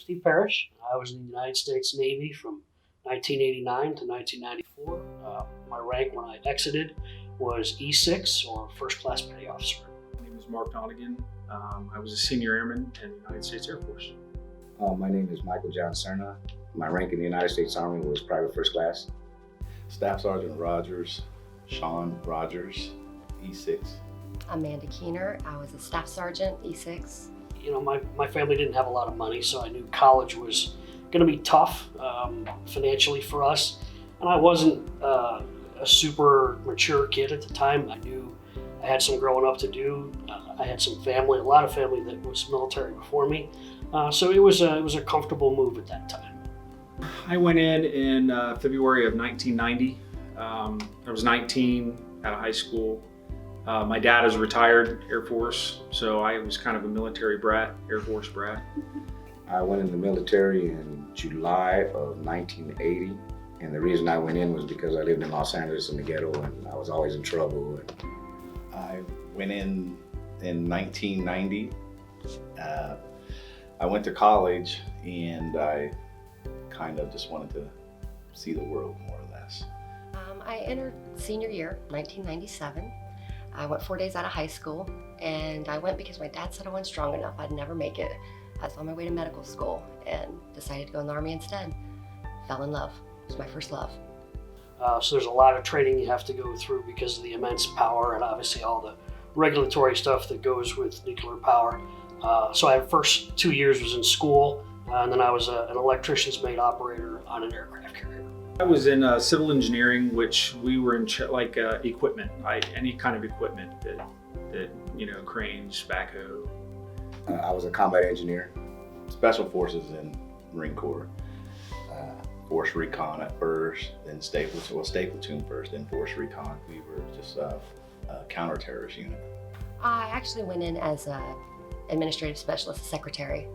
Steve Parrish. I was in the United States Navy from 1989 to 1994. My rank when I exited was E6, or First Class Petty Officer. My name is Mark Donegan. I was a senior airman in the United States Air Force. My name is Michael John Cerna. My rank in the United States Army was Private First Class. Staff Sergeant Rogers, Sean Rogers, E6. Amanda Keener. I was a Staff Sergeant, E6. You know, my family didn't have a lot of money, so I knew college was going to be tough financially for us. And I wasn't a super mature kid at the time. I knew I had some growing up to do. I had some family, a lot of family that was military before me. So it was a comfortable move at that time. I went in February of 1990. I was 19 out of high school. My dad is a retired Air Force, so I was kind of a military brat, Air Force brat. I went in the military in July of 1980, and the reason I went in was because I lived in Los Angeles in the ghetto, and I was always in trouble. I went in 1990. I went to college, and I kind of just wanted to see the world more or less. I entered senior year, 1997. I went 4 days out of high school, and I went because my dad said I wasn't strong enough. I'd never make it. I was on my way to medical school and decided to go in the Army instead. Fell in love. It was my first love. So there's a lot of training you have to go through because of the immense power and obviously all the regulatory stuff that goes with nuclear power. So I first 2 years was in school, and then I was an electrician's mate operator on an aircraft carrier. I was in civil engineering, which we were in equipment, any kind of equipment that cranes, backhoe. I was a combat engineer. Special Forces in Marine Corps. Force Recon at first, then State Platoon first, then Force Recon. We were just a counter-terrorist unit. I actually went in as an administrative specialist, secretary.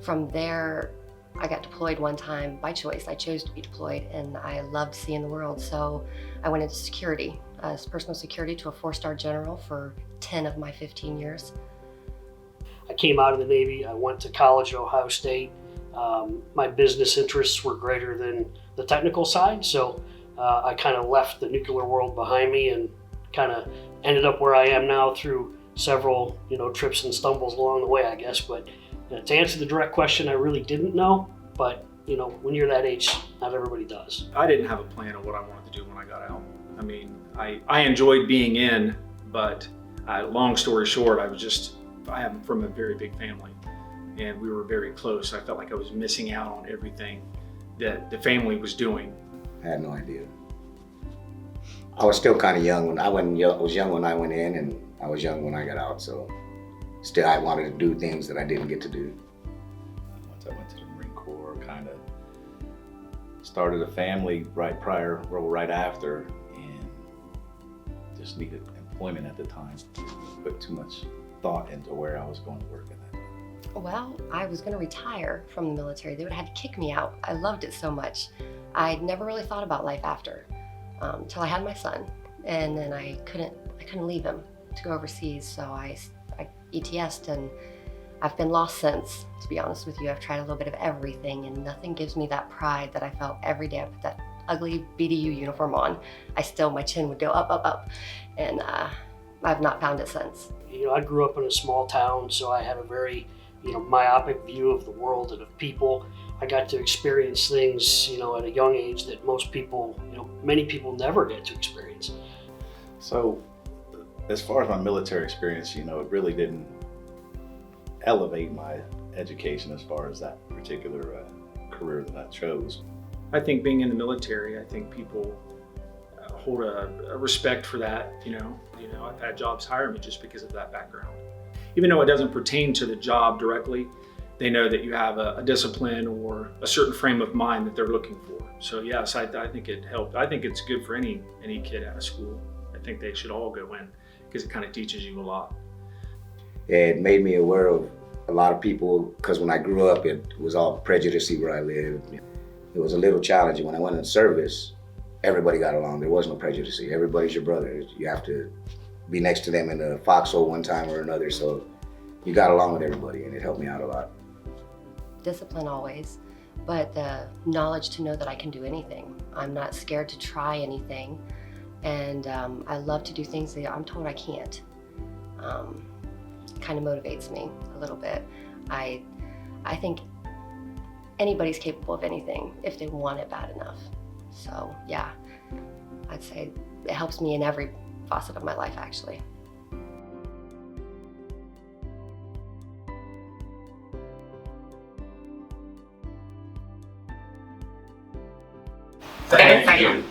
From there, I got deployed one time by choice. I chose to be deployed, and I loved seeing the world. So I went into security, as personal security to a 4-star general for 10 of my 15 years. I came out of the Navy. I went to college at Ohio State. My business interests were greater than the technical side, so I kind of left the nuclear world behind me and kind of ended up where I am now through several, trips and stumbles along the way, I guess. But to answer the direct question, I really didn't know. But when you're that age, not everybody does. I didn't have a plan of what I wanted to do when I got out. I mean, I enjoyed being in, but long story short, I am from a very big family, and we were very close. I felt like I was missing out on everything that the family was doing. I had no idea. I was still kind of young when I was young when I went in, and I was young when I got out. So still, I wanted to do things that I didn't get to do. Once I went to the Marine Corps, kind of started a family right after, and just needed employment at the time. Put too much thought into where I was going to work at that time. Well, I was going to retire from the military. They would have had to kick me out. I loved it so much. I'd never really thought about life after, till I had my son, and then I couldn't leave him to go overseas. So I ETS'd, and I've been lost since. To be honest with you, I've tried a little bit of everything, and nothing gives me that pride that I felt every day I put that ugly BDU uniform on. My chin would go up, up, up, and I've not found it since. I grew up in a small town, so I had a very, myopic view of the world and of people. I got to experience things, at a young age that most people, many people never get to experience. So, as far as my military experience, it really didn't elevate my education as far as that particular career that I chose. I think being in the military, I think people hold a respect for that. I've had jobs hire me just because of that background. Even though it doesn't pertain to the job directly, they know that you have a discipline or a certain frame of mind that they're looking for. So yes, I think it helped. I think it's good for any kid out of school. I think they should all go in because it kind of teaches you a lot. It made me aware of a lot of people, because when I grew up, it was all prejudicey where I lived. It was a little challenging. When I went in service, everybody got along. There was no prejudice. Everybody's your brother. You have to be next to them in the foxhole one time or another. So you got along with everybody, and it helped me out a lot. discipline always, but the knowledge to know that I can do anything. I'm not scared to try anything, and I love to do things that I'm told I can't. Kind of motivates me a little bit. I think anybody's capable of anything if they want it bad enough. So yeah, I'd say it helps me in every facet of my life, actually. Thank you.